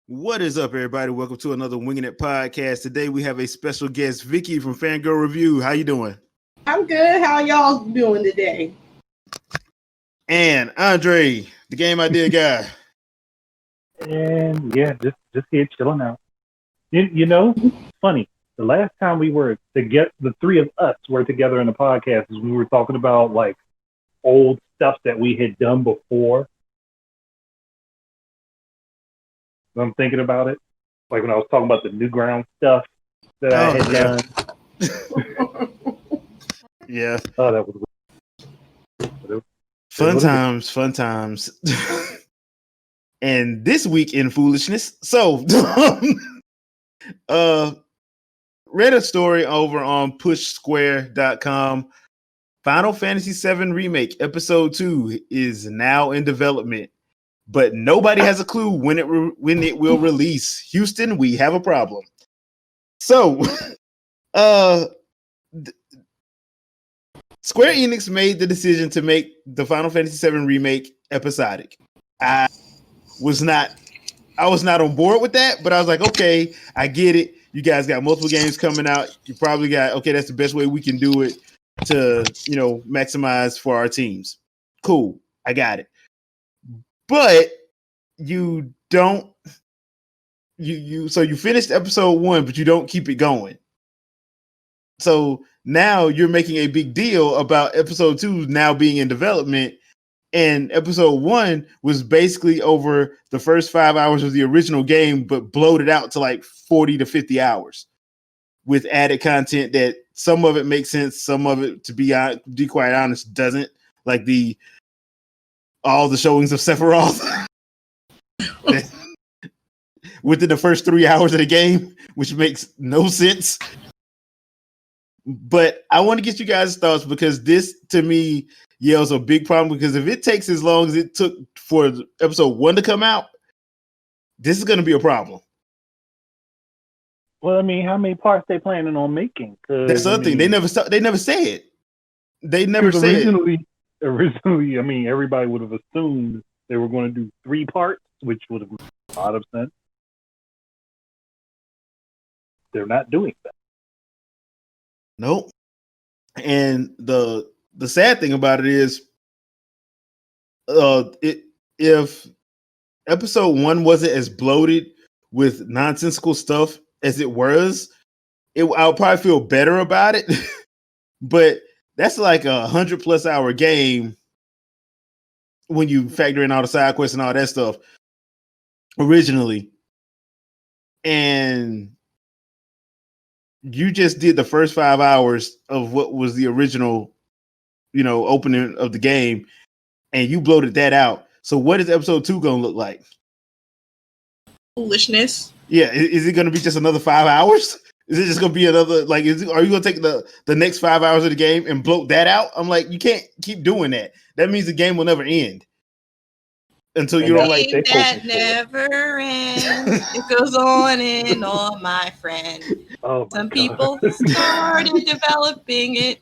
What is up, everybody? Welcome to another Wingin It podcast. Today we have a special guest, Vicky from Fangirl Review. How you doing? I'm good. How y'all doing today? And Andre, the game idea guy. And yeah, just here chilling out. You know, funny. The last time we were together, the three of us were together in the podcast is when we were talking about like old stuff that we had done before. I'm thinking about it, like when I was talking about the Newground stuff that I had done. Yeah. Oh, that was weird. Fun times. And this week in foolishness, so read a story over on pushsquare.com. Final Fantasy VII Remake Episode 2 is now in development, but nobody has a clue when it will release. Houston, we have a problem. So, Square Enix made the decision to make the Final Fantasy VII Remake episodic. I was not on board with that, but I was like, okay, I get it. You guys got multiple games coming out. You probably got, okay, that's the best way we can do it to, maximize for our teams. Cool. I got it. But you don't, so you finished episode 1, but you don't keep it going. So now you're making a big deal about episode 2 now being in development. And episode 1 was basically over the first 5 hours of the original game, but bloated out to like 40 to 50 hours with added content that some of it makes sense. Some of it, to be quite honest, doesn't. Like all the showings of Sephiroth within the first 3 hours of the game, which makes no sense. But I want to get you guys' thoughts because this, to me, yells a big problem. Because if it takes as long as it took for episode 1 to come out, this is going to be a problem. Well, I mean, how many parts they planning on making? That's the other thing. They never say it. They never say it. Originally, I mean, everybody would have assumed they were going to do 3 parts, which would have made a lot of sense. They're not doing that. Nope. And the sad thing about it is, if episode 1 wasn't as bloated with nonsensical stuff as it was, I'll probably feel better about it. But that's like 100+ hour game when you factor in all the side quests and all that stuff originally. And you just did the first 5 hours of what was the original, opening of the game, and you bloated that out. So what is episode 2 going to look like? Foolishness. Yeah. Is it going to be just another 5 hours? Is it just going to be another, are you going to take the next 5 hours of the game and bloat that out? I'm like, you can't keep doing that. That means the game will never end. Until you don't like that never ends. It goes on and on, my friend. Oh, some people started developing it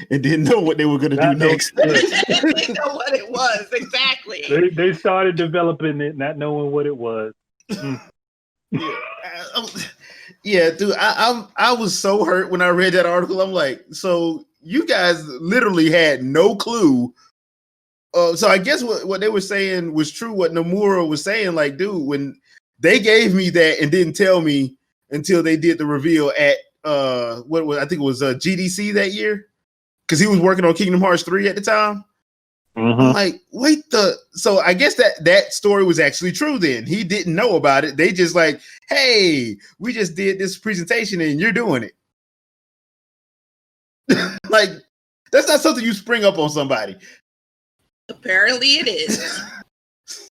and didn't know what they were going to do next. They didn't know what it was exactly. They started developing it, not knowing what it was. Yeah, dude. I was so hurt when I read that article. I'm like, so you guys literally had no clue. So I guess what they were saying was true. What Nomura was saying, like, dude, when they gave me that and didn't tell me until they did the reveal at I think it was GDC that year, because he was working on Kingdom Hearts 3 at the time. Mm-hmm. I'm like, so I guess that story was actually true. Then he didn't know about it. They just like, hey, we just did this presentation and you're doing it. Like, that's not something you spring up on somebody. Apparently it is.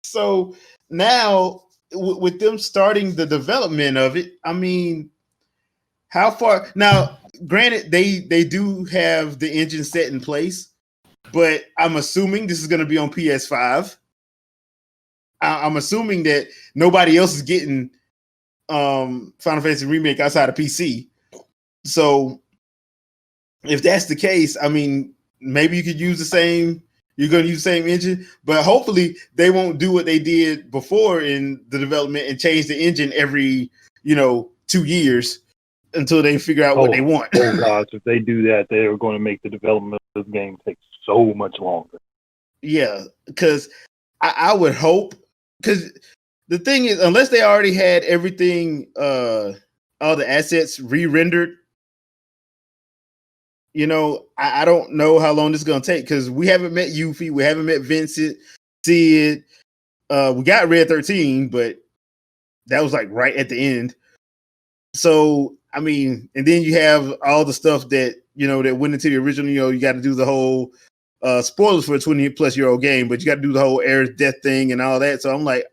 So now with them starting the development of it, I mean, how far now? Granted, they do have the engine set in place, but I'm assuming this is going to be on PS5. I'm assuming that nobody else is getting Final Fantasy Remake outside of PC. So if that's the case, I mean, maybe you could use the same You're going to use the same engine, but hopefully they won't do what they did before in the development and change the engine every 2 years until they figure out what they want. Oh gosh, if they do that, they're going to make the development of this game take so much longer. Yeah, because I would hope, because the thing is, unless they already had everything, all the assets re-rendered, I don't know how long this is going to take, because we haven't met Yuffie, we haven't met Vincent, Sid, we got Red 13, but that was like right at the end. So, I mean, and then you have all the stuff that, that went into the original, you got to do the whole spoilers for a 20-plus-year-old game, but you got to do the whole Aerith's death thing and all that. So I'm like,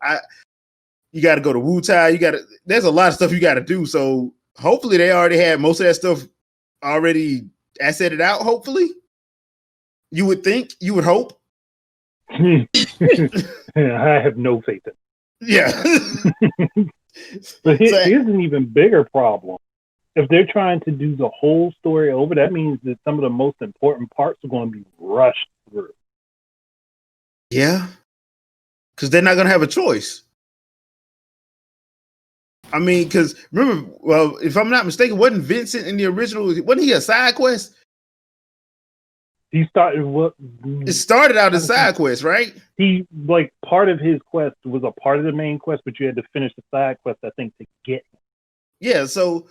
you got to go to Wutai. There's a lot of stuff you got to do. So hopefully they already had most of that stuff already asseted out. Hopefully, you would think, you would hope. I have no faith in it. Yeah. But here's an even bigger problem. If they're trying to do the whole story over, that means that some of the most important parts are going to be rushed through. Yeah. Because they're not going to have a choice. I mean, because remember, well, if I'm not mistaken, wasn't Vincent in the original, wasn't he a side quest? He started what? It started out as side quest, right? He, part of his quest was a part of the main quest, but you had to finish the side quest, I think, to get him. Yeah, so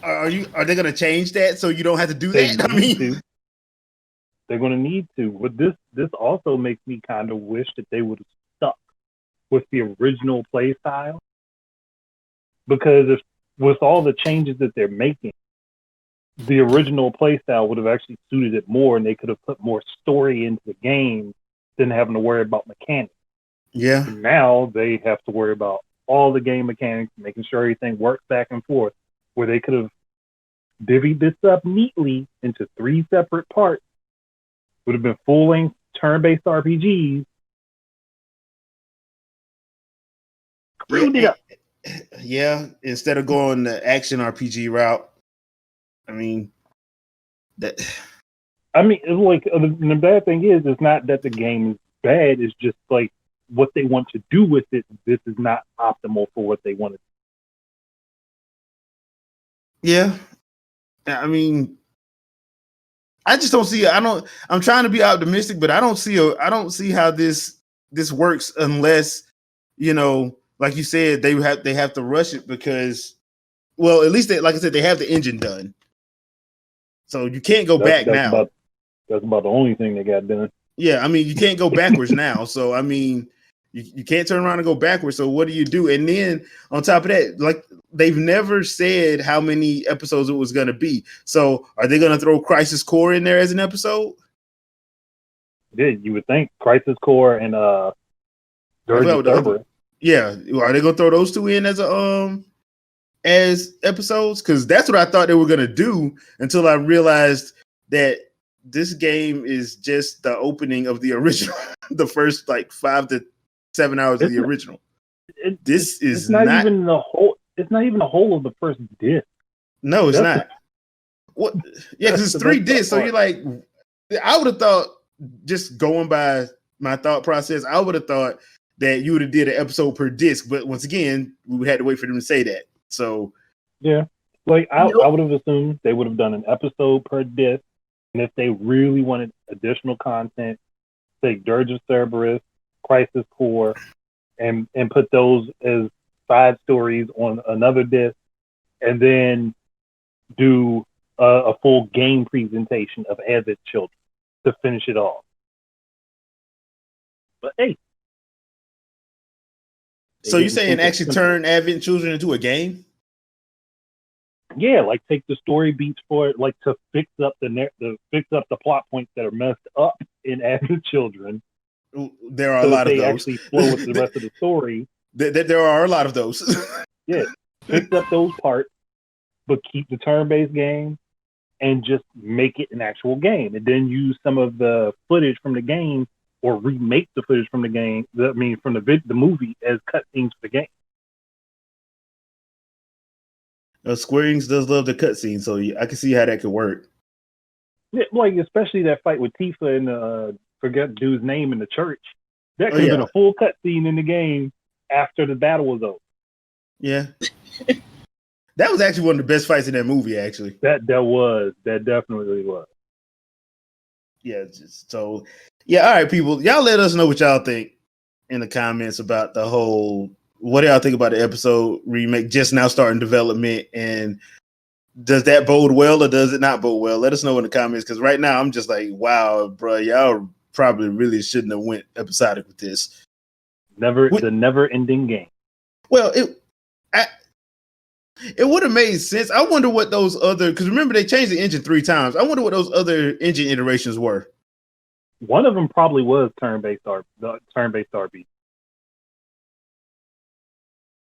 are they going to change that so you don't have to do that? I mean, they're going to need to. But this also makes me kind of wish that they would have stuck with the original play style, because with all the changes that they're making, the original play style would have actually suited it more, and they could have put more story into the game than having to worry about mechanics. Yeah. And now they have to worry about all the game mechanics, making sure everything works back and forth, where they could have divvied this up neatly into 3 separate parts. Would have been full-length turn-based RPGs. Screwed it up. Yeah, instead of going the action RPG route. I mean, the bad thing is, it's not that the game is bad. It's just like what they want to do with it. This is not optimal for what they want to do. Yeah, I mean, I just don't see. I'm trying to be optimistic, but I don't see how this works unless, like you said, they have to rush it, because, well, at least like I said, they have the engine done. So you can't go back now. That's about the only thing they got done. Yeah, I mean, you can't go backwards now. So, I mean, you can't turn around and go backwards. So what do you do? And then on top of that, like, they've never said how many episodes it was going to be. So are they going to throw Crisis Core in there as an episode? Yeah, you would think Crisis Core and yeah, are they going to throw those 2 in as episodes? Because that's what I thought they were going to do, until I realized that this game is just the opening of the original, the first 5 to 7 hours of the original. It's not even the whole. It's not even the whole of the first disc. No, it's not. What? Yeah, because it's 3 discs. So you're like, I would have thought, just going by my thought process, I would have thought that you would have did an episode per disc. But once again, we would have to wait for them to say that. So yeah, I would have assumed they would have done an episode per disc, and if they really wanted additional content, take Dirge of Cerberus, Crisis Core, and put those as side stories on another disc, and then do a full game presentation of Advent Children to finish it off. But hey. So you're saying actually turn Advent Children into a game? Yeah, take the story beats for it, to fix up the plot points that are messed up in Advent Children. There are a lot of those. They actually flow with the rest of the story. There are a lot of those. Yeah, fix up those parts, but keep the turn-based game and just make it an actual game, and then use some of the footage from the game, or remake the footage from the game. From the movie as cutscenes for the game. Square Enix does love the cutscene, so I can see how that could work. Yeah, especially that fight with Tifa and forget dude's name in the church. That could have been a full cutscene in the game after the battle was over. Yeah. That was actually one of the best fights in that movie, actually. That definitely was. Yeah, all right, people. Y'all let us know what y'all think in the comments about the whole, what do y'all think about the episode remake just now starting development, and does that bode well or does it not bode well? Let us know in the comments, because right now I'm just like, wow, bro, y'all probably really shouldn't have went episodic with this. The never-ending game. Well, it would have made sense. I wonder what those other, because remember they changed the engine 3 times. I wonder what those other engine iterations were. One of them probably was turn-based RP.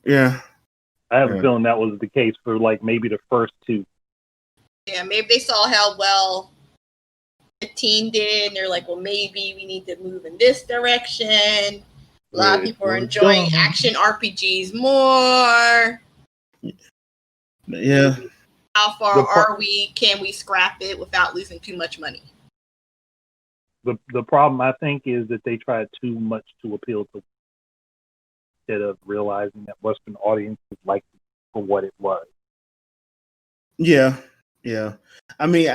Yeah. I have a feeling that was the case for like maybe the first 2. Yeah, maybe they saw how well 15 did, and they're like, well, maybe we need to move in this direction. A lot of people are enjoying action RPGs more. Yeah. How far are we? Can we scrap it without losing too much money? The problem, I think, is that they tried too much to appeal to, instead of realizing that Western audiences liked it for what it was. Yeah. I mean,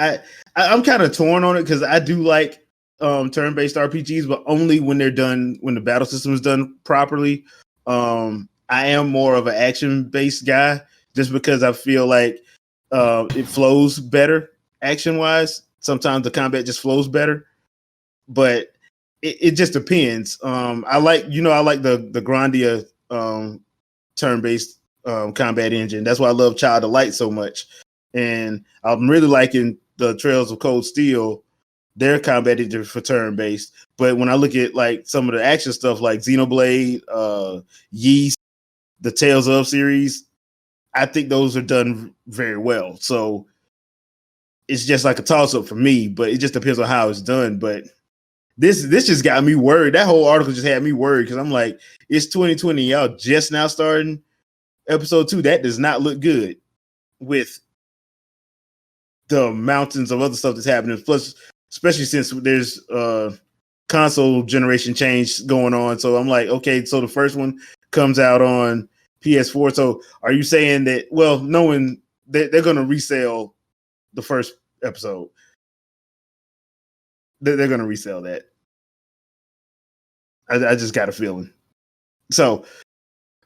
I'm kind of torn on it because I do like turn-based RPGs, but only when they're done, when the battle system is done properly. I am more of an action-based guy, just because I feel like it flows better action-wise. Sometimes the combat just flows better, but it just depends. I like the Grandia turn-based combat engine. That's why I love Child of Light so much, and I'm really liking the Trails of Cold Steel, their combat engine for turn-based. But when I look at like some of the action stuff like Xenoblade, Yeast, the Tales of series, I think those are done very well. So it's just like a toss-up for me, but it just depends on how it's done. But this just got me worried. That whole article just had me worried because I'm like, it's 2020. Y'all just now starting episode 2. That does not look good with the mountains of other stuff that's happening. Plus, especially since there's console generation change going on. So I'm like, okay, so the first one comes out on PS4. So are you saying that, well, knowing that they're going to resell the first episode, they're going to resell that? I just got a feeling. So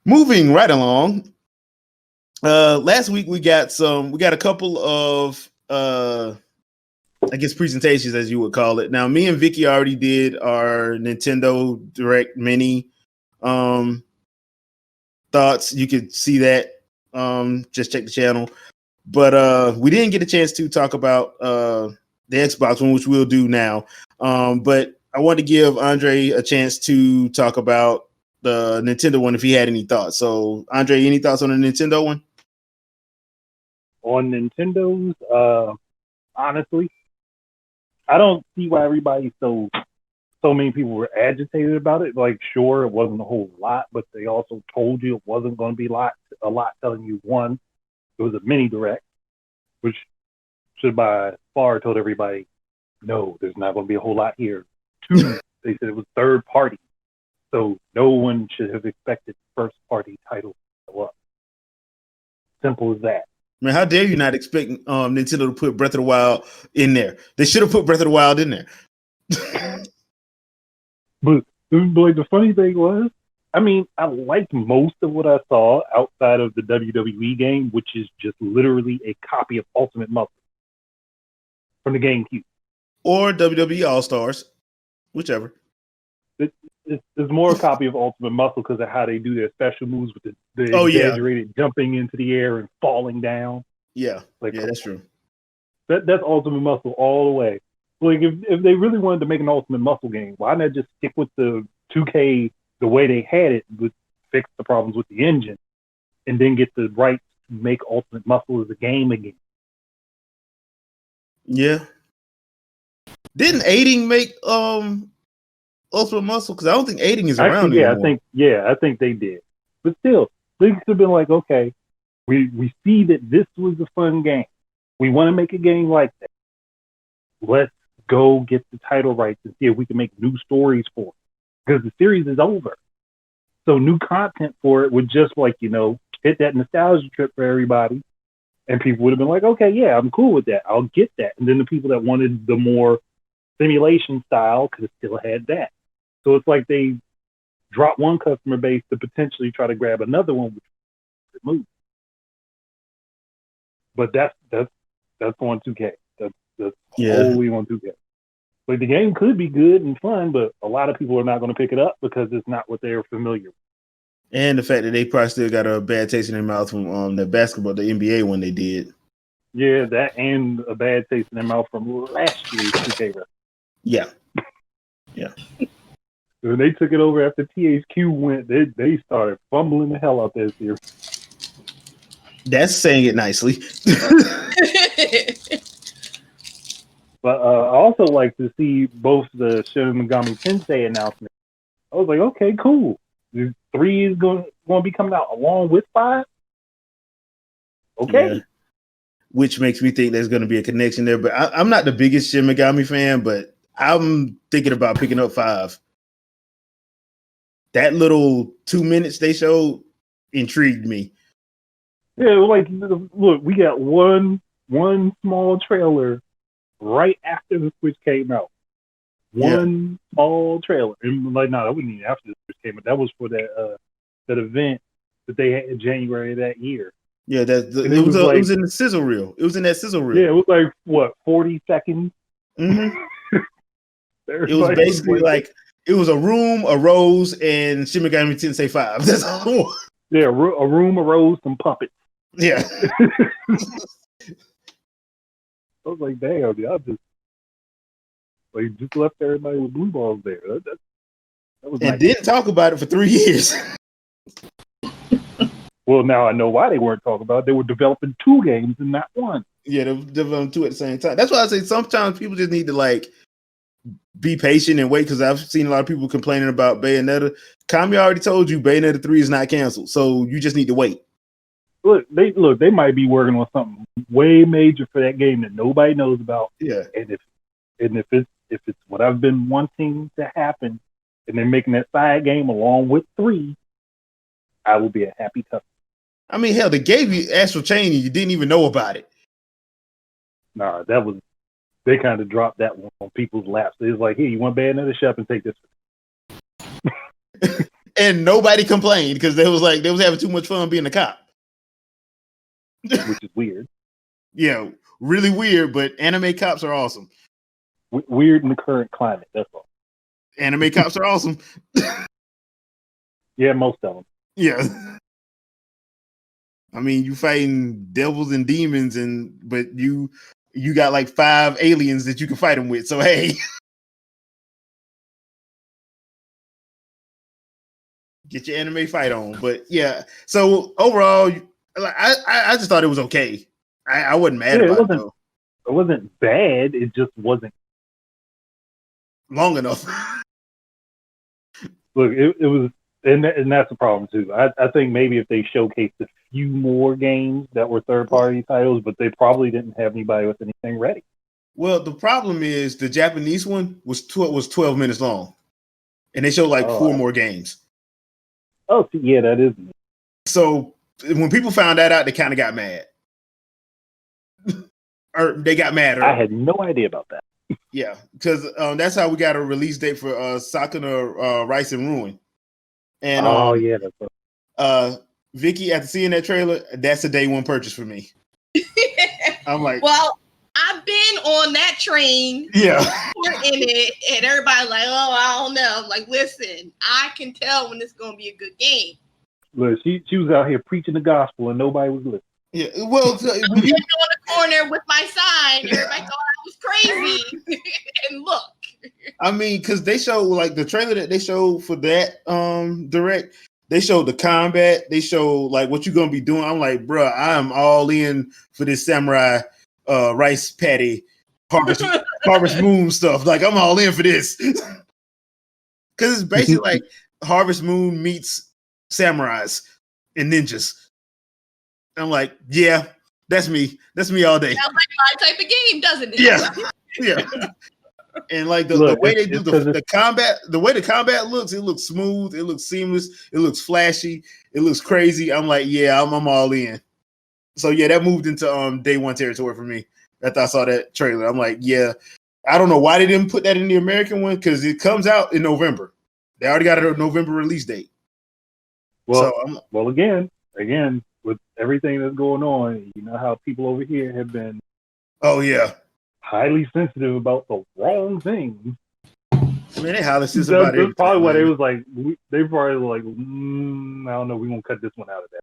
moving right along, last week we got a couple of I guess presentations, as you would call it. Now, me and Vicky already did our Nintendo Direct Mini thoughts. You could see that. Just check the channel. But we didn't get a chance to talk about the Xbox one, which we'll do now. But I wanted to give Andre a chance to talk about the Nintendo one if he had any thoughts. So, Andre, any thoughts on the Nintendo one? On Nintendo's, honestly, I don't see why everybody's so many people were agitated about it. Like, sure, it wasn't a whole lot, but they also told you it wasn't going to be a lot, telling you, one, it was a mini direct, which should by far told everybody, no, there's not going to be a whole lot here. 2, they said it was third party, so no one should have expected first party titles to show up. Simple as that. Man, how dare you not expect Nintendo to put Breath of the Wild in there? They should have put Breath of the Wild in there. But the funny thing was, I mean, I liked most of what I saw outside of the WWE game, which is just literally a copy of Ultimate Muscle from the GameCube. Or WWE All-Stars, whichever. It's more a copy of Ultimate Muscle because of how they do their special moves with the exaggerated jumping into the air and falling down. Yeah, that's true. That's Ultimate Muscle all the way. Like, if they really wanted to make an Ultimate Muscle game, why not just stick with the 2K the way they had it, but fix the problems with the engine, and then get the rights to make Ultimate Muscle as a game again? Yeah. Didn't Aiding make Ultimate Muscle? Because I don't think Aiding is around anymore. I think they did. But still, they could have been like, okay, we see that this was a fun game. We want to make a game like that. Let's go get the title rights and see if we can make new stories for it. Because the series is over. So new content for it would just like, hit that nostalgia trip for everybody. And people would have been like, okay, yeah, I'm cool with that. I'll get that. And then the people that wanted the more simulation style could have still had that. So it's like they dropped one customer base to potentially try to grab another one, which is the move. But that's on 2K. That's wholly on 2K. Like the game could be good and fun, but a lot of people are not going to pick it up because it's not what they're familiar with. And the fact that they probably still got a bad taste in their mouth from the basketball, the NBA one they did. Yeah, that and a bad taste in their mouth from last year's 2K wrestling. Yeah. When they took it over after THQ went, they started fumbling the hell out this year. That's saying it nicely. But I also like to see both the Shin Megami Tensei announcement. I was like, okay, cool. 3 is going to be coming out along with 5. Okay. Yeah. Which makes me think there's going to be a connection there. But I'm not the biggest Shin Megami fan, but I'm thinking about picking up 5. That little 2 minutes they showed intrigued me. Yeah, like, look, we got one small trailer right after the Switch came out. One small trailer. And like, no, that wasn't even after the Switch came out. That was for that event that they had in January of that year. Yeah, it was in the sizzle reel. It was in that sizzle reel. Yeah, it was like, what, 40 seconds? Mm-hmm. It was basically like it was a room, a rose, and Shin Megami Tensei 5. That's all. Yeah, a room, a rose, some puppets. Yeah. I was like, damn, y'all just left everybody with blue balls there. That was and nice. Didn't talk about it for 3 years. Well, now I know why they weren't talking about it. They were developing 2 games and not 1. Yeah, they're developing 2 at the same time. That's why I say sometimes people just need to like be patient and wait, because I've seen a lot of people complaining about Bayonetta. Kami already told you Bayonetta 3 is not canceled, so you just need to wait. Look, they might be working on something way major for that game that nobody knows about. Yeah. And if it's what I've been wanting to happen, and they're making that side game along with 3, I will be a happy customer. I mean, hell, they gave you Astral Chain and you didn't even know about it. Nah, they kind of dropped that one on people's laps. It was like, here, you want Bayonetta shop and take this. And nobody complained because they was having too much fun being a cop. Which is weird. Yeah, really weird, but anime cops are awesome. Weird in the current climate, that's all. Anime cops are awesome. Yeah, most of them. Yeah. I mean, you fighting devils and demons, but you got like 5 aliens that you can fight them with. So hey, get your anime fight on. But yeah, so overall, I just thought it was okay. I wasn't mad about it though. It wasn't bad. It just wasn't long enough. Look, it was. And that's the problem too. I think maybe if they showcased a few more games that were third-party titles, but they probably didn't have anybody with anything ready. Well, the problem is the Japanese one was 12 minutes long, and they showed like 4 more games. Oh, yeah, that is. So when people found that out, they kind of got mad, or they got mad. I had no idea about that. Yeah, because that's how we got a release date for Sakuna Rice and Ruin. And yeah, that's Vicky, after seeing that trailer, that's a day 1 purchase for me. I'm like, well, I've been on that train. Yeah. In it, and everybody like, oh, I don't know. I'm like, listen, I can tell when it's gonna be a good game. Look, she was out here preaching the gospel and nobody was listening. Yeah, well, I'm sitting on the corner with my sign. Everybody thought I was crazy. And look. I mean, because they showed like the trailer that they showed for that direct, they showed the combat, they showed like what you're gonna be doing. I'm like, bro, I am all in for this samurai rice patty harvest moon stuff. Like I'm all in for this. Because it's basically like Harvest Moon meets samurais and ninjas. I'm like, yeah, that's me. That's me all day. Sounds like my type of game, doesn't it? Yeah. Yeah. And like the way they do the combat, the way the combat looks, it looks smooth, it looks seamless, it looks flashy, it looks crazy. I'm like, yeah, I'm all in. So yeah, that moved into day one territory for me. After I saw that trailer, I'm like, yeah. I don't know why they didn't put that in the American one because it comes out in November. They already got a November release date. Well, so again, with everything that's going on, you know how people over here have been. Oh yeah, highly sensitive about the wrong things. Man, they highly sensitive about it. That's probably why they was like, they probably were like, I don't know, we won't cut this one out of that.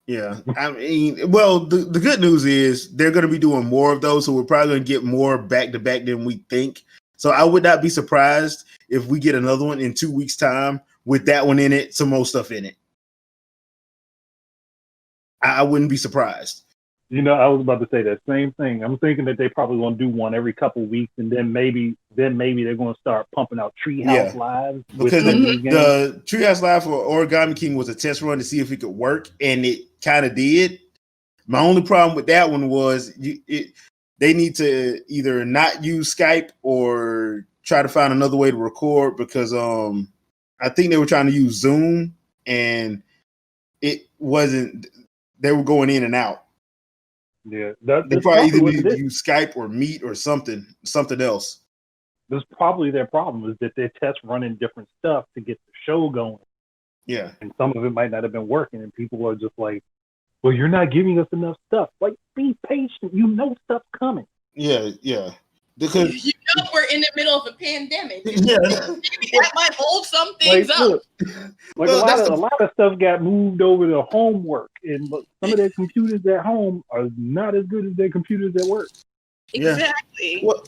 Yeah, I mean, well, the good news is they're going to be doing more of those, so we're probably going to get more back to back than we think. So I would not be surprised if we get another one in 2 weeks' time with that one in it, some more stuff in it. I wouldn't be surprised. You know, I was about to say that same thing. I'm thinking that they probably going to do one every couple of weeks, and then maybe they're going to start pumping out Treehouse Live. Because the Treehouse Live for Origami King was a test run to see if it could work, and it kind of did. My only problem with that one was they need to either not use Skype or try to find another way to record because I think they were trying to use Zoom, and it wasn't. They were going in and out. Yeah, they probably either need to use Skype or Meet or something else. That's probably their problem, is that they're test running different stuff to get the show going. Yeah, and some of it might not have been working, and people are just like, "Well, you're not giving us enough stuff. Like, be patient. You know stuff's coming." Yeah. Because we're in the middle of a pandemic. Yeah, maybe that might hold some things up. Like a lot of stuff got moved over to homework, and some of their computers at home are not as good as their computers at work. Exactly. Well,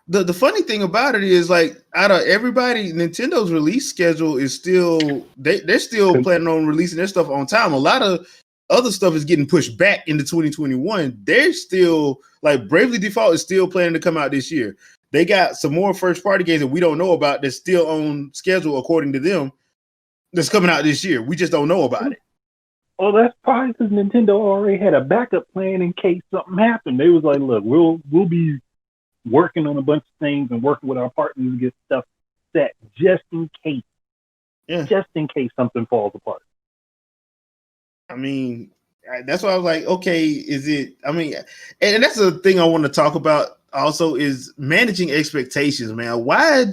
the funny thing about it is, like, out of everybody, Nintendo's release schedule is still they're still planning on releasing their stuff on time. A lot of other stuff is getting pushed back into 2021. They're still, like, Bravely Default is still planning to come out this year. They got some more first party games that we don't know about that's still on schedule according to them that's coming out this year. We just don't know about it. Well, that's probably because Nintendo already had a backup plan in case something happened. They was like, look, we'll be working on a bunch of things and working with our partners to get stuff set just in case. Yeah. Just in case something falls apart. I mean, that's why I was like, okay, is it? I mean, and that's the thing I want to talk about also is managing expectations, man. Why?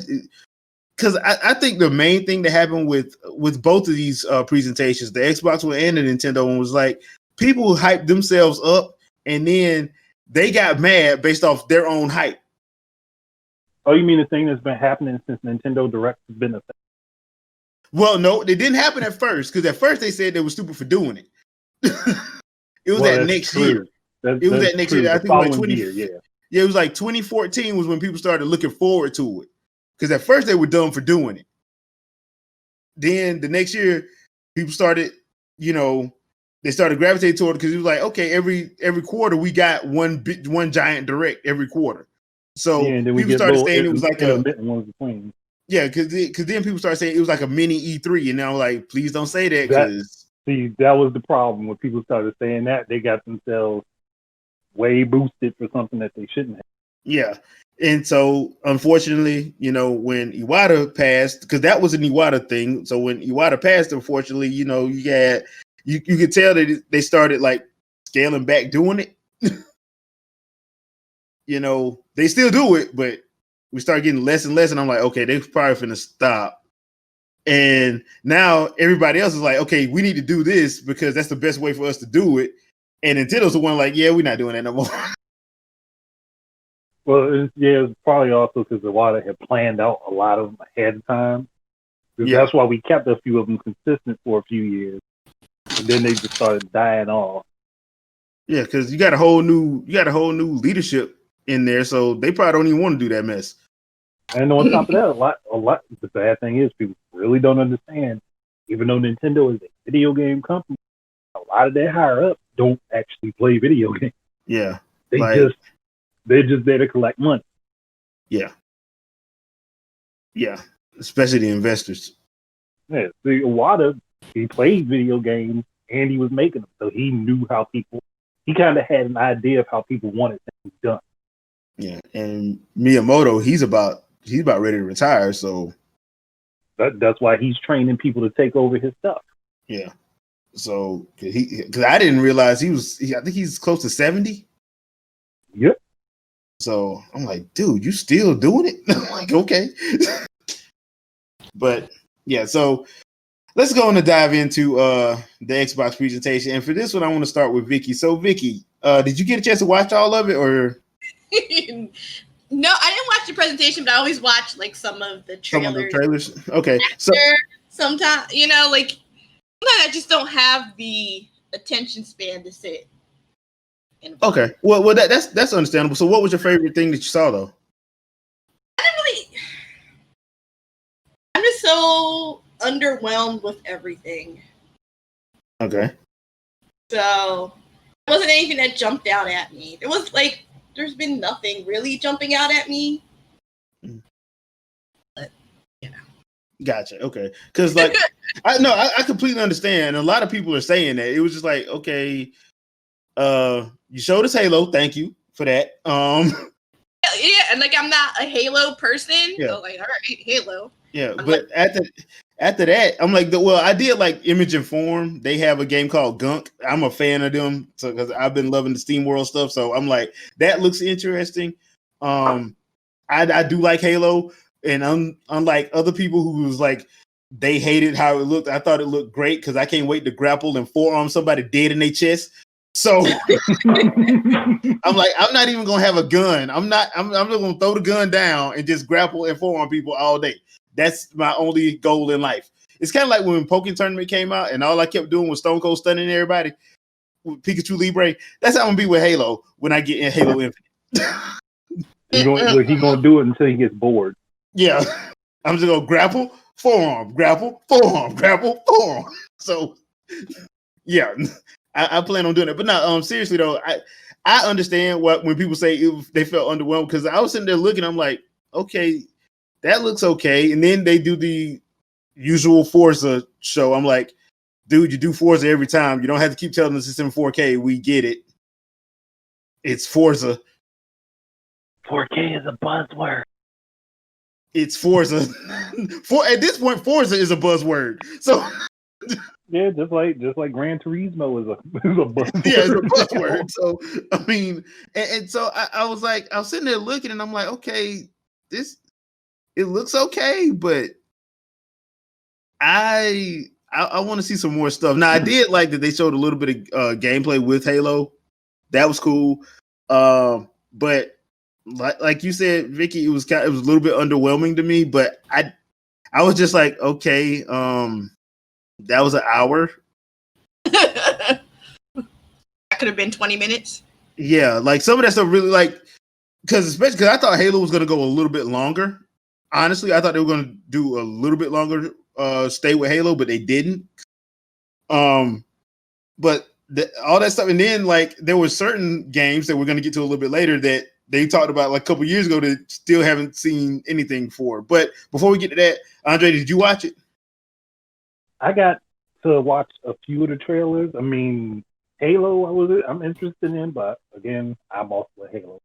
Because I think the main thing that happened with both of these presentations, the Xbox One and the Nintendo one, was like people hyped themselves up and then they got mad based off their own hype. Oh, you mean the thing that's been happening since Nintendo Direct has been a thing? Well, no, it didn't happen at first because at first they said they were stupid for doing it. It was that next year. It was that next year. I think it was like 20. Yeah, it was like 2014 was when people started looking forward to it. Because at first they were dumb for doing it. Then the next year, people started, they started gravitating toward it because it was like, okay, every quarter we got one giant direct every quarter. So people started saying it was like because then people started saying it was like a mini E3, and now like, please don't say that because that was the problem when people started saying that they got themselves way boosted for something that they shouldn't have. Yeah. And so, unfortunately, when Iwata passed, because that was an Iwata thing. So when Iwata passed, unfortunately, you could tell that they started like scaling back doing it. They still do it, but we start getting less and less. And I'm like, okay, they're probably finna stop. And now everybody else is like, okay, we need to do this because that's the best way for us to do it. And Nintendo's the one like, yeah, we're not doing that no more. Well, it's probably also because Iwata had planned out a lot of them ahead of time. That's why we kept a few of them consistent for a few years, and then they just started dying off. Yeah, because you got a whole new leadership in there, so they probably don't even want to do that mess. And on top of that, a lot. The bad thing is people really don't understand. Even though Nintendo is a video game company, a lot of their higher up don't actually play video games. Yeah, they're just there to collect money. Yeah, especially the investors. Yeah, see, Iwata, he played video games and he was making them, so he knew how people. He kind of had an idea of how people wanted things done. Yeah, and Miyamoto, he's about he's about ready to retire. So that's why he's training people to take over his stuff. Yeah. So because I didn't realize I think he's close to 70. Yep. So I'm like, dude, you still doing it? I'm like, okay. But yeah, so let's go on and dive into the Xbox presentation. And for this one, I want to start with Vicky. So Vicky, did you get a chance to watch all of it, or? No, I didn't watch the presentation, but I always watch like some of the trailers. Some of the trailers. Okay. So sometimes, you know, like sometimes I just don't have the attention span to sit. Okay. Well, that's understandable. So what was your favorite thing that you saw though? I'm just so underwhelmed with everything. Okay. So there wasn't anything that jumped out at me. It was like there's been nothing really jumping out at me. But yeah. Gotcha. Okay. Because like I completely understand. A lot of people are saying that. It was just like, okay, you showed us Halo. Thank you for that. Yeah, and like I'm not a Halo person. Yeah. So like, all right, Halo. Yeah, but after that, I'm like, I did like Image and Form. They have a game called Gunk. I'm a fan of them, so because I've been loving the Steam World stuff. So I'm like, that looks interesting. I do like Halo, and unlike other people who was like they hated how it looked, I thought it looked great because I can't wait to grapple and forearm somebody dead in their chest. So I'm like, I'm not even gonna have a gun. I'm just gonna throw the gun down and just grapple and forearm people all day. That's my only goal in life. It's kind of like when Pokémon Tournament came out and all I kept doing was Stone Cold stunning everybody with Pikachu Libre. That's how I'm gonna be with Halo when I get in Halo Infinite. He's gonna do it until he gets bored. Yeah, I'm just gonna grapple, forearm, grapple, forearm, grapple, forearm. So yeah, I plan on doing it. But no, seriously though, I understand when people say they felt underwhelmed because I was sitting there looking. I'm like, okay, that looks okay. And then they do the usual Forza show. I'm like, dude, you do Forza every time. You don't have to keep telling us it's in 4K. We get it. It's Forza. 4K is a buzzword. It's Forza. At this point, Forza is a buzzword. So yeah, just like Gran Turismo is a buzzword. Yeah, it's a buzzword. So I mean, and so I was like, I was sitting there looking, and I'm like, okay, it looks okay, but I want to see some more stuff. Now, I did like that they showed a little bit of gameplay with Halo. That was cool. But like you said, Vicky, it was a little bit underwhelming to me. But I was just like, okay, that was an hour. That could have been 20 minutes. Yeah, like some of that stuff really like especially because I thought Halo was going to go a little bit longer. Honestly, I thought they were going to do a little bit longer stay with Halo, but they didn't. But all that stuff, and then like there were certain games that we're going to get to a little bit later that they talked about like a couple years ago that still haven't seen anything for. But before we get to that, Andre, did you watch it? I got to watch a few of the trailers. I mean, Halo, I'm interested in, but again, I'm also a Halo.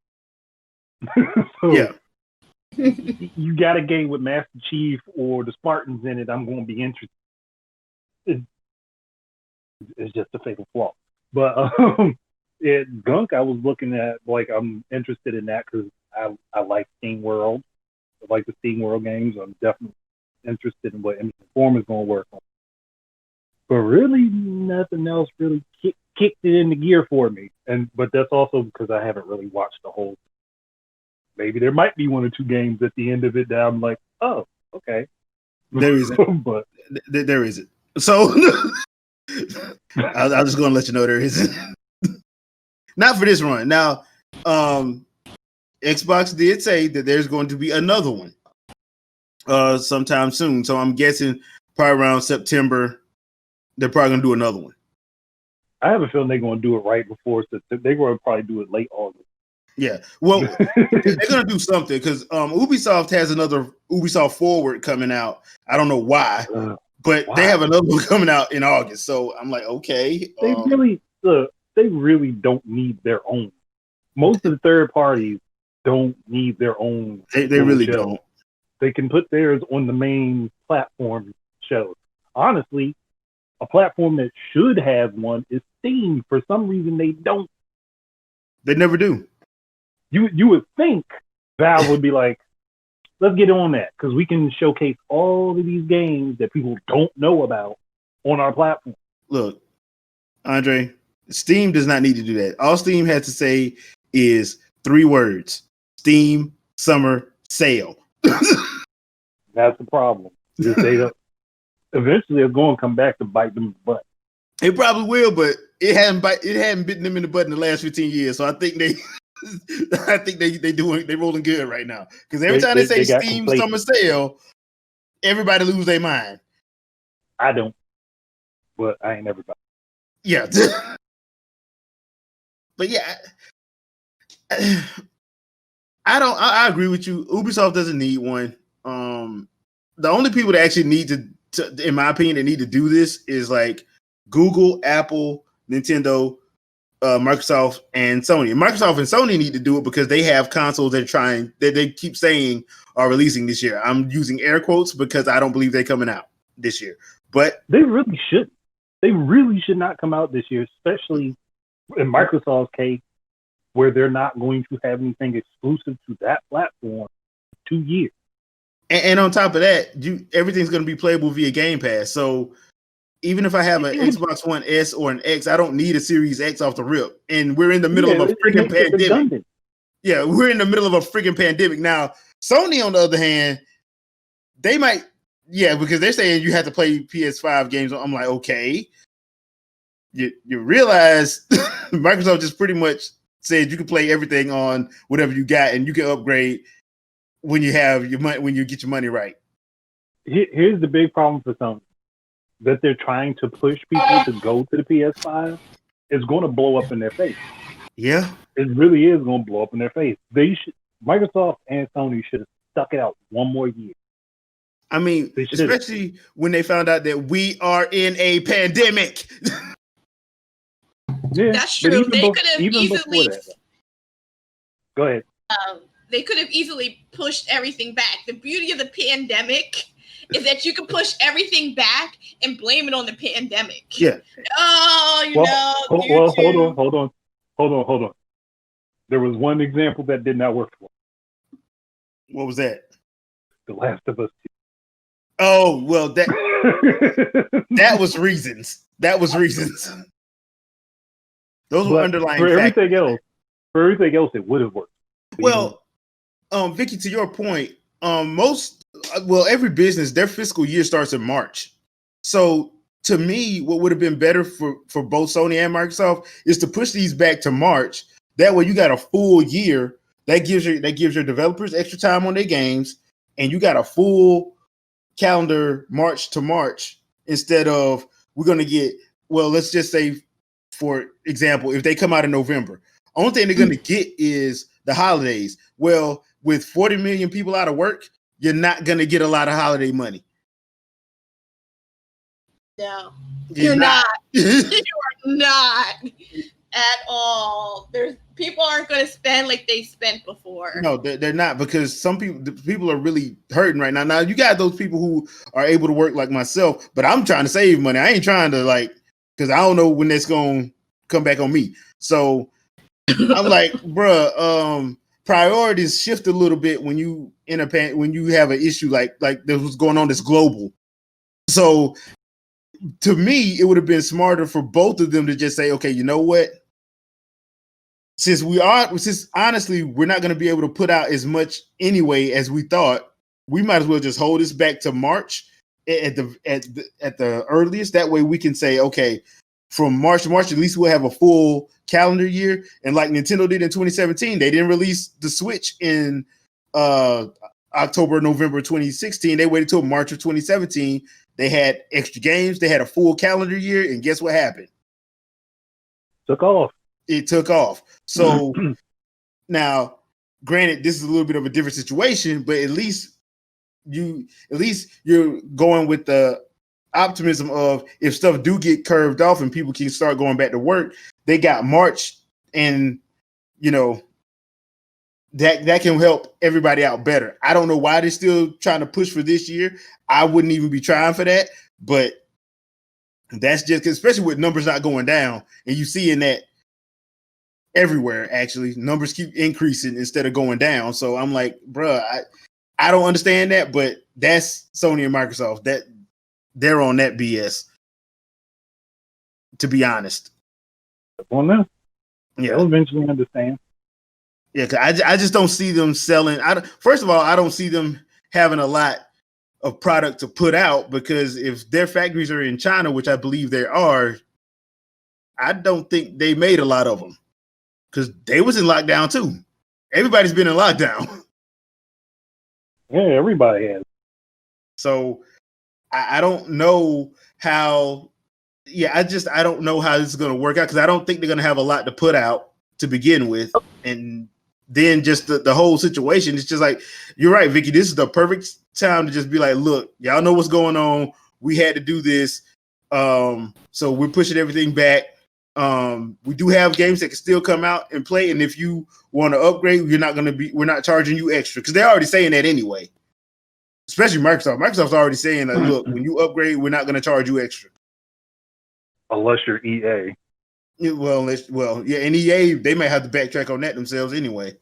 So, yeah. You got a game with Master Chief or the Spartans in it, I'm going to be interested. It's just a fatal flaw. But Gunk, I was looking at, like, I'm interested in that because I like Steam World. I like the Steam World games. I'm definitely interested in what Image and Form is going to work on. But really, nothing else really kicked it into gear for me. But that's also because I haven't really watched the whole. Maybe there might be one or two games at the end of it that I'm like, oh, okay. There isn't. But there isn't. So I'm just going to let you know there isn't. Not for this run. Now, Xbox did say that there's going to be another one sometime soon. So I'm guessing probably around September, they're probably going to do another one. I have a feeling they're going to do it right before September. They're going to probably do it late August. Yeah, well, they're gonna do something because Ubisoft has another Ubisoft Forward coming out. I don't know why, but they have another one coming out in August. So I'm like, okay, they really don't need their own. Most of the third parties don't need their own. They really don't. They can put theirs on the main platform shows. Honestly, a platform that should have one is Steam. For some reason, they don't. They never do. You would think Valve would be like, let's get on that because we can showcase all of these games that people don't know about on our platform. Look, Andre, Steam does not need to do that. All Steam has to say is 3 words: Steam Summer Sale. That's the problem. Eventually, it's going to come back to bite them in the butt. It probably will, but it hadn't bitten them in the butt in the last 15 years. So I think they rolling good right now. Because every time they say Steam Summer Sale, everybody lose their mind. I don't, but I ain't everybody. Yeah. But yeah, I agree with you. Ubisoft doesn't need one. The only people that actually need to, in my opinion, that need to do this is like Google, Apple, Nintendo, Microsoft, and Sony. And Microsoft and Sony need to do it because they have consoles that they keep saying are releasing this year. I'm using air quotes because I don't believe they're coming out this year. But they really should. They really should not come out this year, especially in Microsoft's case, where they're not going to have anything exclusive to that platform for 2 years. And on top of that, everything's going to be playable via Game Pass. So even if I have an Xbox One S or an X, I don't need a Series X off the rip. And we're in the middle of a freaking pandemic. Yeah, we're in the middle of a freaking pandemic. Now, Sony, on the other hand, they might, because they're saying you have to play PS5 games. I'm like, okay. You realize Microsoft just pretty much said you can play everything on whatever you got, and you can upgrade when you have your money, when you get your money right. Here's the big problem for Sony, that they're trying to push people to go to the PS5. It's going to blow up in their face. Yeah, it really is going to blow up in their face. Microsoft and Sony should have stuck it out one more year. I mean, especially when they found out that we are in a pandemic. Yeah, that's true. They could have easily. Go ahead. They could have easily pushed everything back. The beauty of the pandemic is that you can push everything back and blame it on the pandemic. Yeah. Oh, hold on. There was one example that did not work for me. What was that? The Last of Us 2. Oh, well, that was reasons. That was reasons. Those were underlying factors. For everything else, it would have worked. Well, Vicky, to your point, every business, their fiscal year starts in March. So to me, what would have been better for both Sony and Microsoft is to push these back to March. That way you got a full year. That gives your developers extra time on their games, and you got a full calendar March to March instead of we're going to get, let's just say, for example, if they come out in November, only thing they're going to get is the holidays. Well, with 40 million people out of work, you're not going to get a lot of holiday money. No, you're not. You are not at all. People aren't going to spend like they spent before. No, they're not, because people are really hurting right now. Now you got those people who are able to work like myself, but I'm trying to save money. I ain't trying to because I don't know when that's going to come back on me. So I'm like, bruh, priorities shift a little bit when you when you have an issue like this was going on that's global. So to me, it would have been smarter for both of them to just say, okay, you know what? Since honestly we're not going to be able to put out as much anyway as we thought, we might as well just hold this back to March at the earliest. That way we can say, okay, from March to March, at least we'll have a full calendar year. And like Nintendo did in 2017, they didn't release the Switch in October, November 2016. They waited till March of 2017. They had extra games. They had a full calendar year. And guess what happened? It took off. So now, granted, this is a little bit of a different situation, but at least you're going with the optimism of if stuff do get curved off and people can start going back to work, they got March and that can help everybody out better. I don't know why they're still trying to push for this year. I wouldn't even be trying for that, but that's just especially with numbers not going down, and you seeing that everywhere. Actually, numbers keep increasing instead of going down. So I'm like, bruh, I don't understand that, but that's Sony and Microsoft. That they're on that BS. To be honest, Well, no, yeah, they'll eventually understand. Yeah, cause I just don't see them selling. First of all, I don't see them having a lot of product to put out because if their factories are in China, which I believe they are, I don't think they made a lot of them because they was in lockdown too. Everybody's been in lockdown. Yeah, everybody has. So I don't know how. Yeah, I don't know how this is going to work out because I don't think they're going to have a lot to put out to begin with, and then just the whole situation. It's just like you're right, Vicky. This is the perfect time to just be like, look, y'all know what's going on. We had to do this, so we're pushing everything back. We do have games that can still come out and play, and if you want to upgrade, we're not charging you extra because they're already saying that anyway. Especially Microsoft. Microsoft's already saying that, look, when you upgrade, we're not going to charge you extra. Unless you're EA. Well, yeah, and EA, they may have to backtrack on that themselves anyway.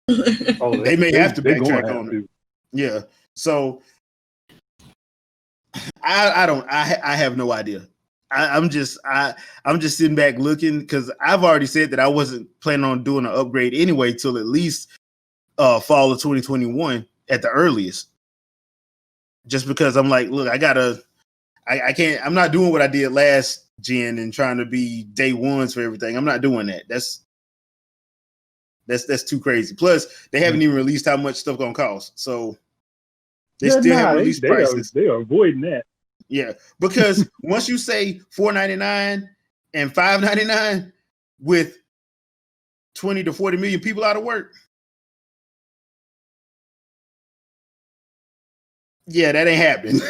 They may have to backtrack on it. Yeah. So I have no idea. I'm just sitting back looking because I've already said that I wasn't planning on doing an upgrade anyway till at least fall of 2021 at the earliest. Just because I'm like, look, I can't. I'm not doing what I did last gen and trying to be day ones for everything. I'm not doing that. That's too crazy. Plus, they haven't even released how much stuff gonna cost. So they still haven't released prices. They are avoiding that. Yeah, because once you say $4.99 and $5.99 with 20 to 40 million people out of work, yeah, that ain't happening.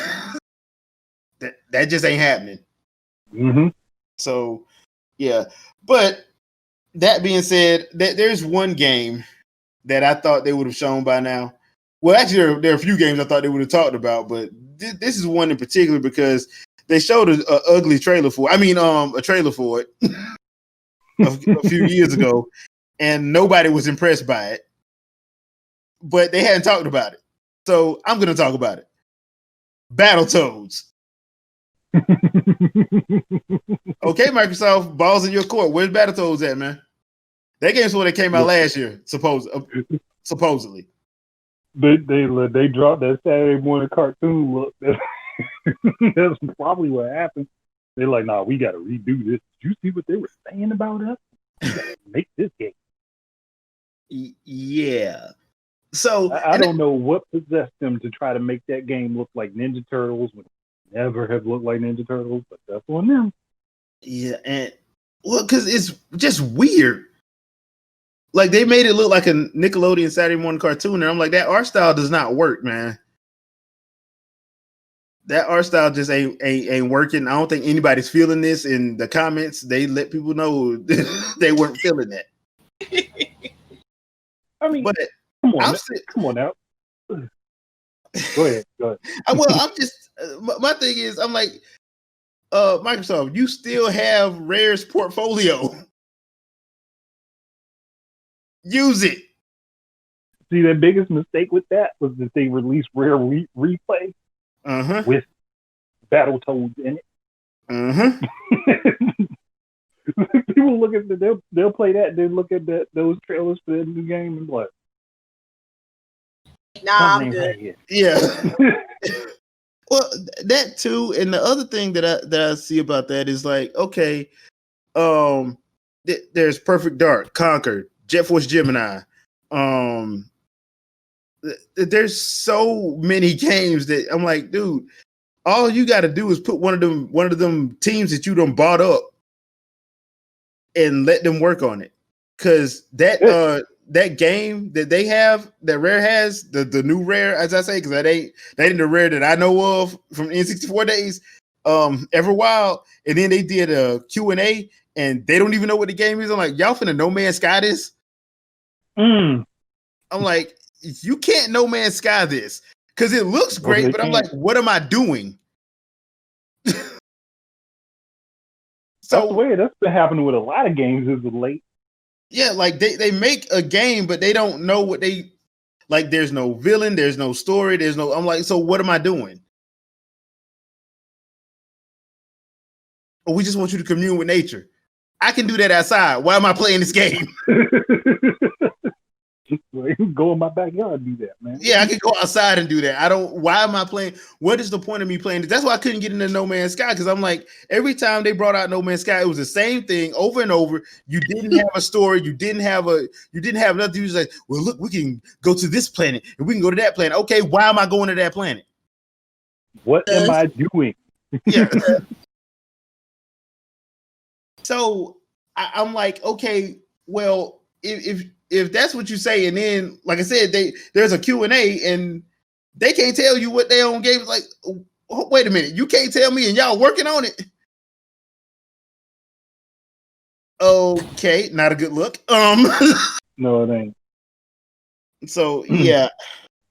that just ain't happening. Mm-hmm. So, yeah. But that being said, there's one game that I thought they would have shown by now. Well, actually, there are a few games I thought they would have talked about, but this is one in particular because they showed an ugly trailer for it. I mean, a trailer for it a few years ago, and nobody was impressed by it. But they hadn't talked about it. So I'm going to talk about it. Battletoads. Okay, Microsoft, balls in your court. Where's Battletoads at, man? That game's one that came out last year, supposedly. They dropped that Saturday morning cartoon look. That's probably what happened. They're like, nah, we got to redo this. Did you see what they were saying about us? We got to make this game. Yeah. So I don't know what possessed them to try to make that game look like Ninja Turtles when it never have looked like Ninja Turtles, but that's on them. Yeah, and well, because it's just weird. Like they made it look like a Nickelodeon Saturday morning cartoon, and I'm like, that art style does not work, man. That art style just ain't working. I don't think anybody's feeling this in the comments. They let people know they weren't feeling that. I mean, but come on now. Go ahead. Well, I'm just my thing is, I'm like, Microsoft, you still have Rare's portfolio. Use it. See, the biggest mistake with that was that they released Rare Replay with Battletoads in it. People look at they'll play that and then look at those trailers for the new game and what? Nah, I'm good. Yeah. Well, that too, and the other thing that I see about that is like, okay, there's Perfect Dark, Conquer, Jet Force Gemini. There's so many games that I'm like, dude, all you got to do is put one of them teams that you done bought up and let them work on it, because that game that they have, that Rare has, the new Rare, as I say, because that ain't the Rare that I know of from N64 days, Everwild, and then they did a Q&A, and they don't even know what the game is. I'm like, y'all finna No Man's Sky this? I'm like, you can't No Man's Sky this because it looks great, but I'm like, what am I doing? That's the way that's been happening with a lot of games as of late. Yeah, like they make a game, but they don't know what they like. There's no villain, there's no story, there's no. I'm like, so what am I doing? Or we just want you to commune with nature. I can do that outside. Why am I playing this game? Go in my backyard and do that, man. Yeah, I can go outside and do that. I don't. Why am I playing? What is the point of me playing this? That's why I couldn't get into No Man's Sky because I'm like, every time they brought out No Man's Sky, it was the same thing over and over. You didn't have a story. You didn't have nothing. You was like, well, look, we can go to this planet and we can go to that planet. Okay, why am I going to that planet? What am I doing? Yeah. So I'm like, okay, well, if that's what you say, and then like I said, there's a Q&A and they can't tell you what they own game is like. Wait a minute, you can't tell me, and y'all working on it. Okay, not a good look. No, it ain't. So yeah.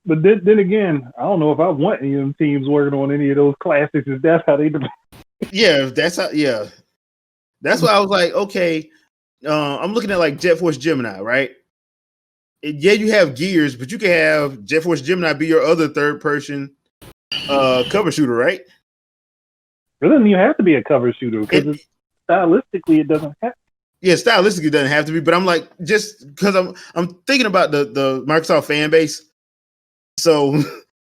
But then again, I don't know if I want any of them teams working on any of those classics. If that's how they do. Yeah, that's how. Yeah, that's why I was like, okay. I'm looking at like Jet Force Gemini, right? Yeah, you have Gears, but you can have Jet Force Gemini be your other third person cover shooter, right? It doesn't even have to be a cover shooter because stylistically it doesn't have. Yeah, stylistically it doesn't have to be, but I'm like, just because I'm thinking about the Microsoft fan base. So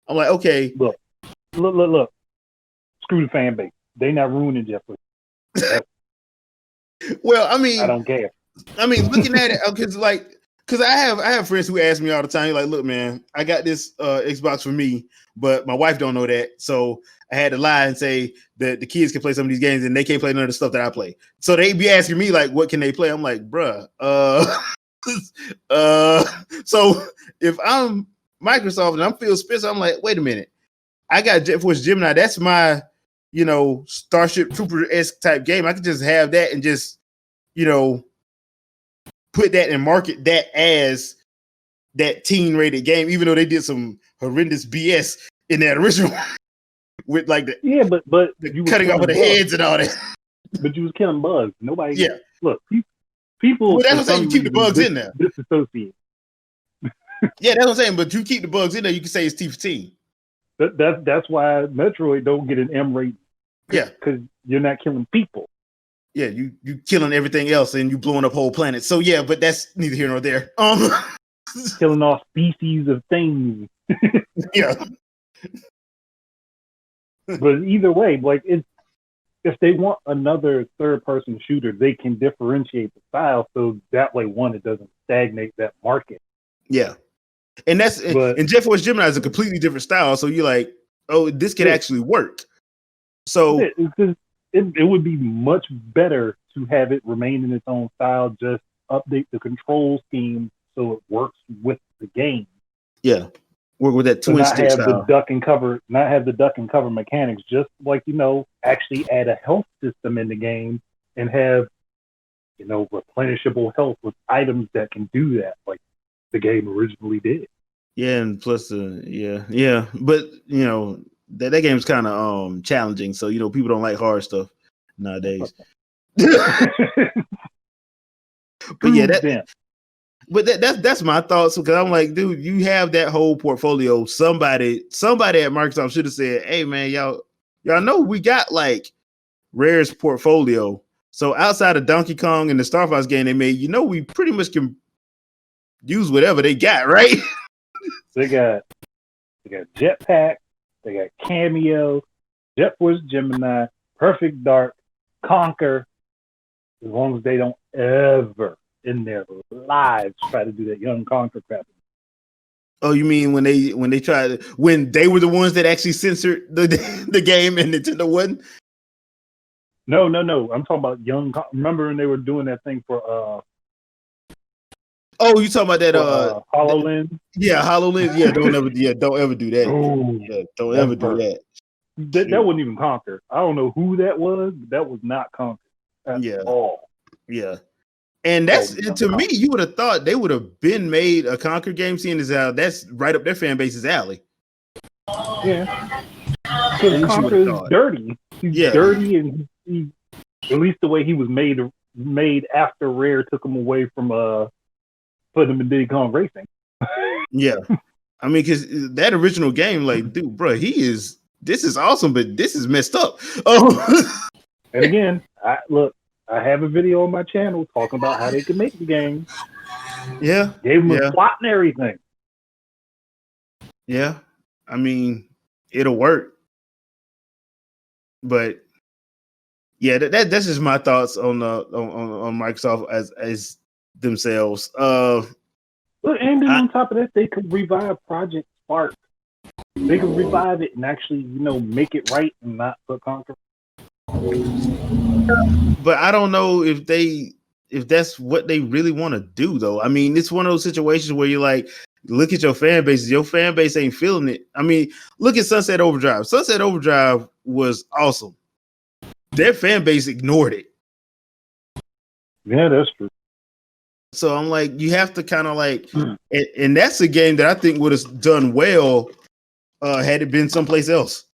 I'm like, okay. Look. Screw the fan base. They not ruining Jet Force. Well, I mean, I don't care. I mean, looking at it, because I have friends who ask me all the time, like, look, man, I got this Xbox for me, but my wife don't know that, so I had to lie and say that the kids can play some of these games and they can't play none of the stuff that I play. So they be asking me like, what can they play? I'm like, bruh, so if I'm Microsoft and I'm Phil Spencer, I'm like, wait a minute, I got Jet Force Gemini. That's my, Starship Trooper-esque type game. I could just have that and just, put that and market that as that teen-rated game, even though they did some horrendous BS in that original with like the but the cutting off of the heads and all that. But you was killing bugs. Nobody. Yeah. Look, people. Well, that's what I'm saying. You keep the bugs in there. Disassociate. Yeah, that's what I'm saying. But you keep the bugs in there. You can say it's T15. That's why Metroid don't get an M rating. Yeah, because you're not killing people. Yeah, you killing everything else and you blowing up whole planets. So yeah, but that's neither here nor there. Killing off species of things. Yeah. But either way, like if they want another third-person shooter, they can differentiate the style so that way, one, it doesn't stagnate that market. Yeah, and and Jet Force Gemini is a completely different style. So you're like, oh, this could actually work. So it would be much better to have it remain in its own style. Just update the control scheme so it works with the game. Yeah, work with that twin stick style. Not have the duck and cover mechanics. Just like actually add a health system in the game and have replenishable health with items that can do that, like the game originally did. Yeah, and plus but that game's kind of challenging, so people don't like hard stuff nowadays. But yeah, that's my thoughts, because I'm like, dude, you have that whole portfolio. Somebody at Microsoft should have said, hey man, y'all know we got like Rare's portfolio. So outside of Donkey Kong and the Star Fox game they made, we pretty much can use whatever they got, right? They got Jetpack, they got Cameo, Jet Force Gemini, Perfect Dark, Conquer. As long as they don't ever in their lives try to do that young Conquer crap. Oh, you mean when they when they were the ones that actually censored the game and Nintendo wasn't? No. I'm talking about young. Remember when they were doing that thing for Oh, you talking about that HoloLens? Yeah, HoloLens. Yeah, don't ever do that. Ooh, yeah, don't ever do that. That wasn't even Conquer. I don't know who that was, but that was not Conquer at all. Yeah. And that's to me, you would have thought they would have been made a Conquer game, seeing as how that's right up their fan base's alley. Yeah, because Conquer is dirty. He's dirty, and he, at least the way he was made after Rare took him away from putting him in Diddy Kong Racing. Yeah, I mean, because that original game, like, dude, bro, this is awesome, but this is messed up. Oh, and again, I have a video on my channel talking about how they can make the game. Yeah, gave them a plot and everything. Yeah, I mean, it'll work, but yeah, that's just my thoughts on Microsoft as themselves. And then on top of that, they could revive Project Spark. They could revive it and actually, make it right and not put Conquer. But I don't know if that's what they really want to do, though. I mean, it's one of those situations where you're like, look at your fan base. Your fan base ain't feeling it. I mean, look at Sunset Overdrive. Sunset Overdrive was awesome. Their fan base ignored it. Yeah, that's true. So I'm like, you have to kind of like, and that's a game that I think would have done well had it been someplace else.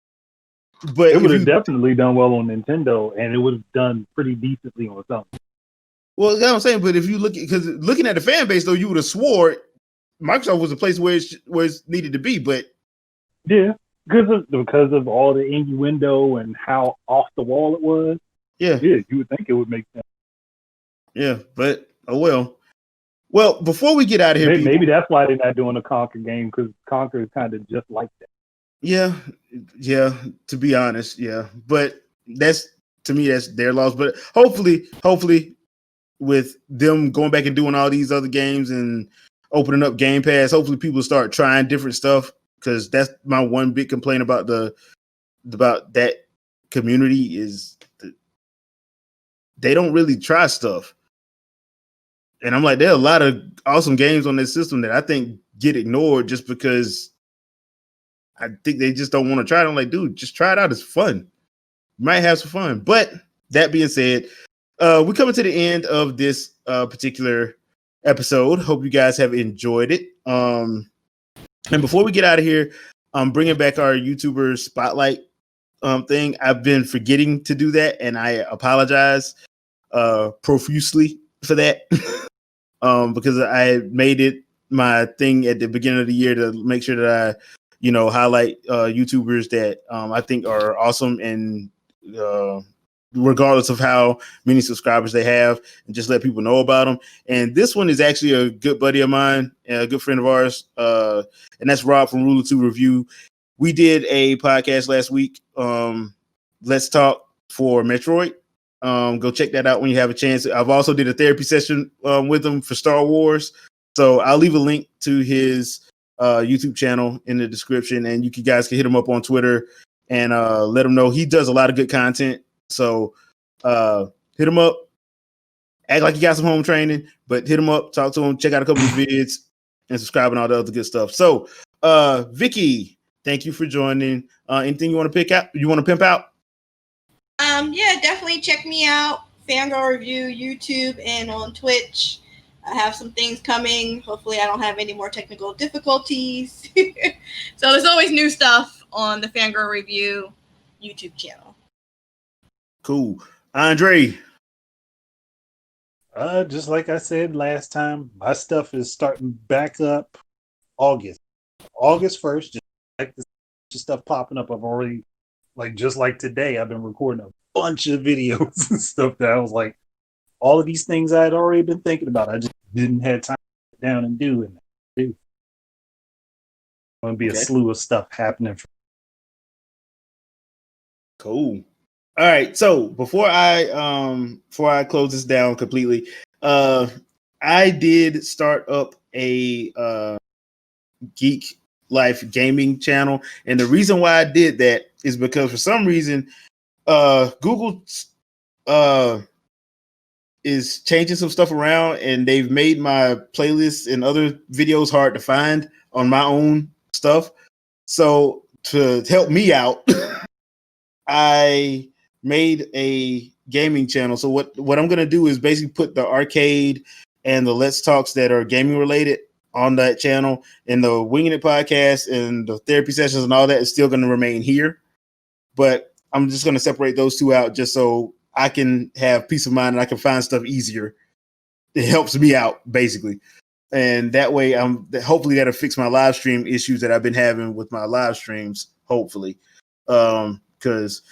But it would have definitely done well on Nintendo, and it would have done pretty decently on something. Well, that's what I'm saying. But if you looking at the fan base, though, you would have swore Microsoft was a place where it needed to be. But yeah, because of all the innuendo and how off the wall it was. Yeah, you would think it would make sense. Yeah, but oh well. Well, before we get out of here, maybe that's why they're not doing a Conquer game, because Conquer is kind of just like that. Yeah. To be honest, yeah. But that's their loss. But hopefully, with them going back and doing all these other games and opening up Game Pass, hopefully people start trying different stuff, because that's my one big complaint about that community is they don't really try stuff. And I'm like, there are a lot of awesome games on this system that I think get ignored just because I think they just don't want to try it. I'm like, dude, just try it out. It's fun. You might have some fun. But that being said, we're coming to the end of this particular episode. Hope you guys have enjoyed it. And before we get out of here, I'm bringing back our YouTuber Spotlight thing. I've been forgetting to do that, and I apologize profusely for that. Because I made it my thing at the beginning of the year to make sure that I, highlight YouTubers that I think are awesome, and regardless of how many subscribers they have, and just let people know about them. And this one is actually a good buddy of mine, a good friend of ours, and that's Rob from Ruleof2Review. We did a podcast last week, Let's Talk for Metroid. Go check that out when you have a chance. I've also did a therapy session with him for Star Wars. So I'll leave a link to his YouTube channel in the description, and you guys can hit him up on Twitter and let him know. He does a lot of good content. So hit him up, act like you got some home training, but hit him up, talk to him, check out a couple of vids, and subscribe and all the other good stuff. So Vicky, thank you for joining. Anything you want to pick out? You want to pimp out? Yeah, definitely check me out. Fangirl Review, YouTube, and on Twitch. I have some things coming. Hopefully I don't have any more technical difficulties. So there's always new stuff on the Fangirl Review YouTube channel. Cool. Andre. Just like I said last time, my stuff is starting back up August 1st. Just like the stuff popping up. I've already, just like today, I've been recording a bunch of videos and stuff that I was like, all of these things I had already been thinking about. I just didn't have time to sit down and do. And there's going to be a slew of stuff happening. Cool. All right. So before I close this down completely, I did start up a Geek Life gaming channel, and the reason why I did that is because for some reason, Google is changing some stuff around, and they've made my playlists and other videos hard to find on my own stuff. So to help me out, I made a gaming channel. So what I'm gonna do is basically put the arcade and the Let's Talks that are gaming related on that channel, and the Wingin' It podcast and the therapy sessions and all that is still going to remain here. But I'm just going to separate those two out just so I can have peace of mind and I can find stuff easier. It helps me out basically. And that way hopefully that'll fix my live stream issues that I've been having with my live streams, hopefully. Cause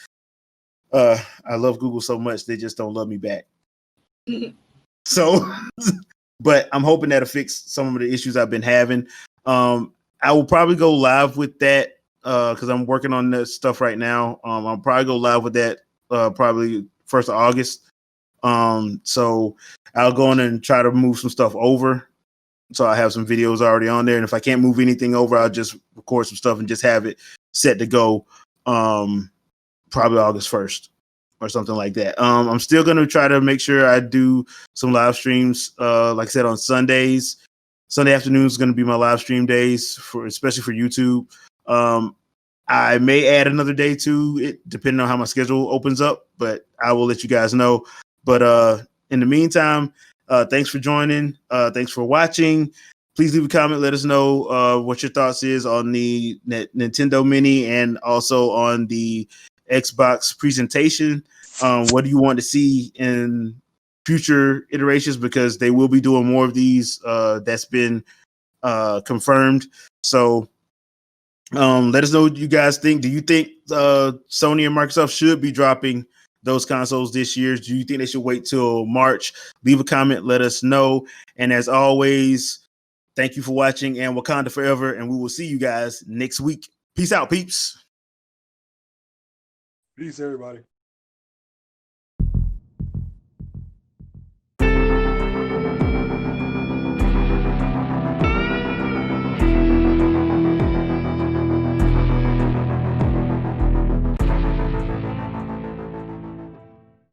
I love Google so much, they just don't love me back. So, but I'm hoping that'll fix some of the issues I've been having. I will probably go live with that because I'm working on that stuff right now. I'll probably go live with that probably 1st of August. So I'll go in and try to move some stuff over. So I have some videos already on there. And if I can't move anything over, I'll just record some stuff and just have it set to go probably August 1st. Or something like that. I'm still going to try to make sure I do some live streams. Like I said, on Sundays, Sunday afternoons is going to be my live stream days especially for YouTube. I may add another day to it depending on how my schedule opens up, but I will let you guys know. But in the meantime, thanks for joining. Thanks for watching. Please leave a comment. Let us know what your thoughts is on the Nintendo Mini and also on the Xbox presentation. What do you want to see in future iterations? Because they will be doing more of these. That's been confirmed. So let us know what you guys think. Do you think Sony and Microsoft should be dropping those consoles this year? Do you think they should wait till March? Leave a comment. Let us know. And as always, thank you for watching, and Wakanda forever. And we will see you guys next week. Peace out, peeps. Peace, everybody.